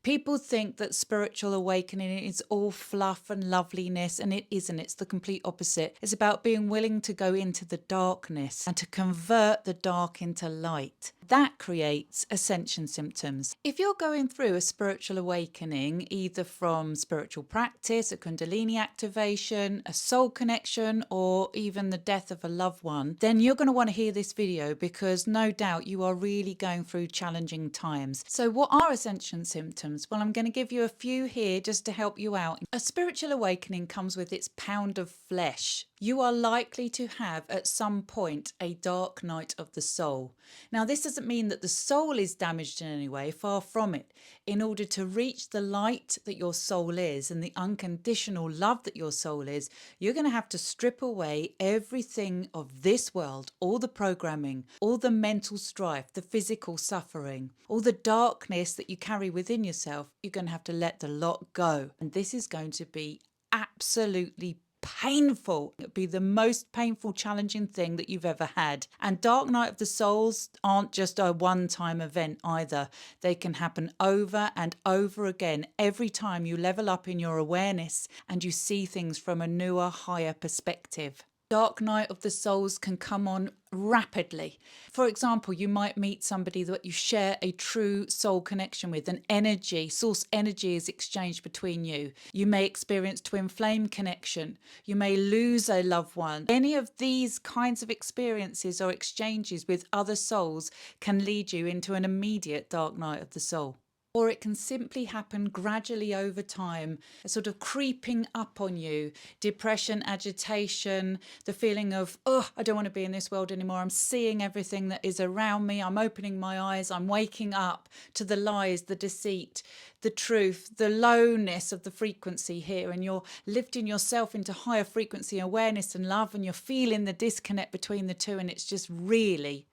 People think that spiritual awakening is all fluff and loveliness, and it isn't. It's the complete opposite. It's about being willing to go into the darkness and to convert the dark into light. That creates ascension symptoms. If you're going through a spiritual awakening, either from spiritual practice, a Kundalini activation, a soul connection, or even the death of a loved one, then you're going to want to hear this video because no doubt you are really going through challenging times. So, what are ascension symptoms? Well, I'm going to give you a few here just to help you out. A spiritual awakening comes with its pound of flesh. You are likely to have at some point a dark night of the soul. Now, this doesn't mean that the soul is damaged in any way, far from it. In order to reach the light that your soul is and the unconditional love that your soul is, you're going to have to strip away everything of this world, all the programming, all the mental strife, the physical suffering, all the darkness that you carry within yourself. You're going to have to let the lot go. And this is going to be absolutely painful. It'll be the most painful, challenging thing that you've ever had. And Dark Night of the Souls aren't just a one-time event either. They can happen over and over again every time you level up in your awareness and you see things from a newer, higher perspective. Dark Night of the Souls can come on rapidly. For example, you might meet somebody that you share a true soul connection with, an energy, source energy is exchanged between you. You may experience twin flame connection. You may lose a loved one. Any of these kinds of experiences or exchanges with other souls can lead you into an immediate dark night of the soul. Or it can simply happen gradually over time, a sort of creeping up on you, depression, agitation, the feeling of, oh, I don't want to be in this world anymore. I'm seeing everything that is around me. I'm opening my eyes. I'm waking up to the lies, the deceit, the truth, the lowness of the frequency here. And you're lifting yourself into higher frequency awareness and love, and you're feeling the disconnect between the two. And it's just really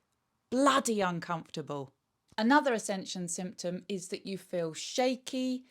bloody uncomfortable. Another ascension symptom is that you feel shaky,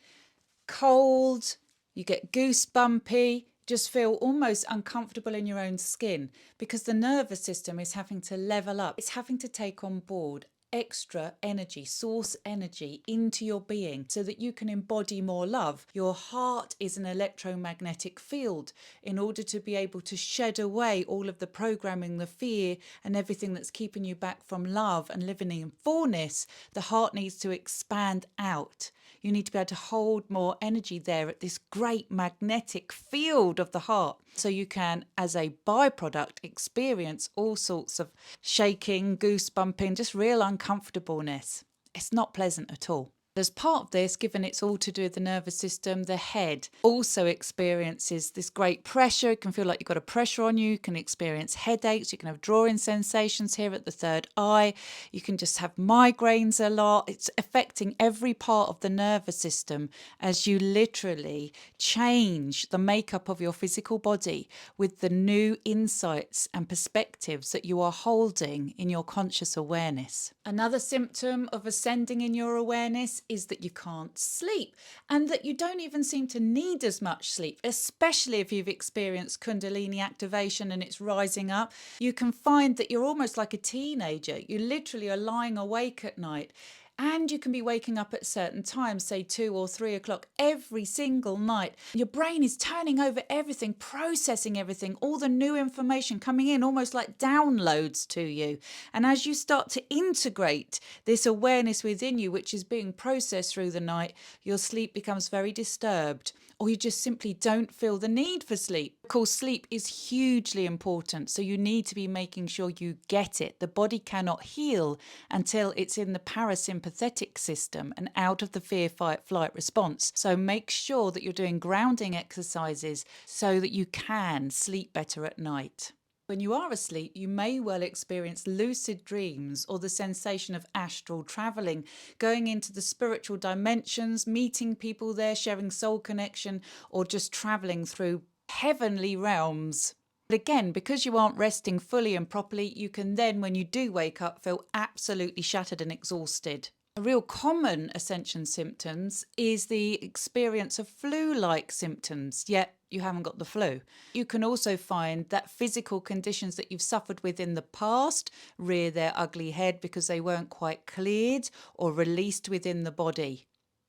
cold, you get goosebumpy, just feel almost uncomfortable in your own skin because the nervous system is having to level up. It's having to take on board extra energy, source energy into your being so that you can embody more love. Your heart is an electromagnetic field. In order to be able to shed away all of the programming, the fear, and everything that's keeping you back from love and living in fullness, the heart needs to expand out. You need to be able to hold more energy there at this great magnetic field of the heart. So you can, as a byproduct, experience all sorts of shaking, goosebumping, just real uncomfortableness. It's not pleasant at all. As part of this, given it's all to do with the nervous system, the head also experiences this great pressure. It can feel like you've got a pressure on you. You can experience headaches. You can have drawing sensations here at the third eye. You can just have migraines a lot. It's affecting every part of the nervous system as you literally change the makeup of your physical body with the new insights and perspectives that you are holding in your conscious awareness. Another symptom of ascending in your awareness is that you can't sleep and that you don't even seem to need as much sleep, especially if you've experienced Kundalini activation and it's rising up. You can find that you're almost like a teenager. You literally are lying awake at night. And you can be waking up at certain times, say 2 or 3 o'clock every single night. Your brain is turning over everything, processing everything, all the new information coming in, almost like downloads to you. And as you start to integrate this awareness within you, which is being processed through the night, your sleep becomes very disturbed, or you just simply don't feel the need for sleep. Of course, sleep is hugely important, so you need to be making sure you get it. The body cannot heal until it's in the parasympathetic system and out of the fear, fight, flight response. So make sure that you're doing grounding exercises so that you can sleep better at night. When you are asleep, you may well experience lucid dreams or the sensation of astral traveling, going into the spiritual dimensions, meeting people there, sharing soul connection, or just traveling through heavenly realms. But again, because you aren't resting fully and properly, you can then, when you do wake up, feel absolutely shattered and exhausted. A real common ascension symptoms is the experience of flu-like symptoms, yet you haven't got the flu. You can also find that physical conditions that you've suffered with in the past rear their ugly head because they weren't quite cleared or released within the body.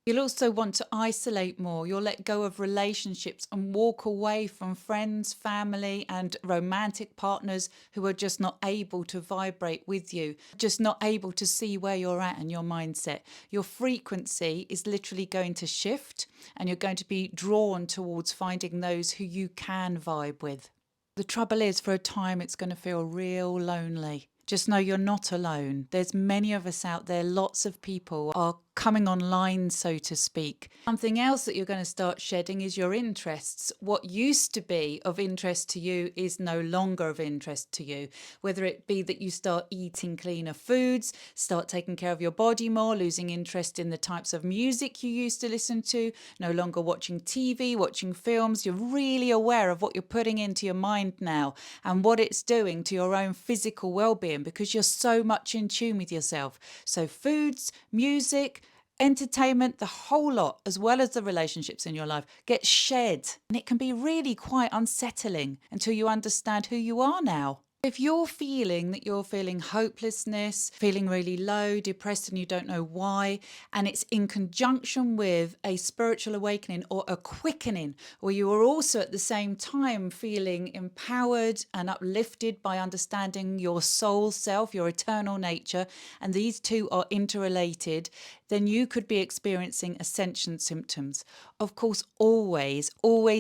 You'll also want to isolate more. You'll let go of relationships and walk away from friends, family, and romantic partners who are just not able to vibrate with you, just not able to see where you're at and your mindset. Your frequency is literally going to shift, and you're going to be drawn towards finding those who you can vibe with. The trouble is, for a time, it's going to feel real lonely. Just know you're not alone. There's many of us out there. Lots of people are coming online, so to speak. Something else that you're going to start shedding is your interests. What used to be of interest to you is no longer of interest to you. Whether it be that you start eating cleaner foods, start taking care of your body more, losing interest in the types of music you used to listen to, no longer watching TV, watching films. You're really aware of what you're putting into your mind now and what it's doing to your own physical well-being, because you're so much in tune with yourself. So foods, music, entertainment, the whole lot, as well as the relationships in your life, get shed. And it can be really quite unsettling until you understand who you are now. If you're feeling that you're feeling hopelessness, feeling really low, depressed, and you don't know why, and it's in conjunction with a spiritual awakening or a quickening, where you are also at the same time feeling empowered and uplifted by understanding your soul self, your eternal nature, and these two are interrelated, then you could be experiencing ascension symptoms. Of course, always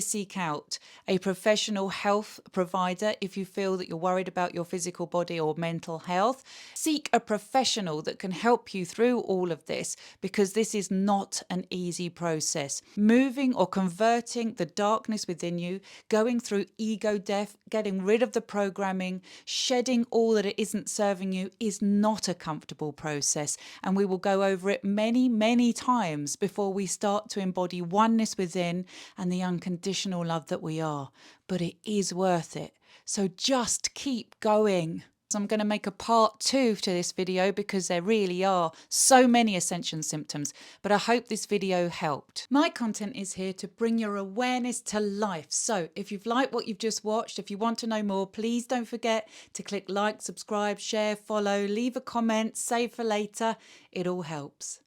seek out a professional health provider if you feel that you're worried about your physical body or mental health. Seek a professional that can help you through all of this, because this is not an easy process. Moving or converting the darkness within you, going through ego death, getting rid of the programming, shedding all that it isn't serving you is not a comfortable process. And we will go over it many times before we start to embody oneness within and the unconditional love that we are. But it is worth it. So just keep going. So I'm going to make a part 2 to this video because there really are so many ascension symptoms, but I hope this video helped. My content is here to bring your awareness to life. So if you've liked what you've just watched, if you want to know more, please don't forget to click like, subscribe, share, follow, leave a comment, save for later. It all helps.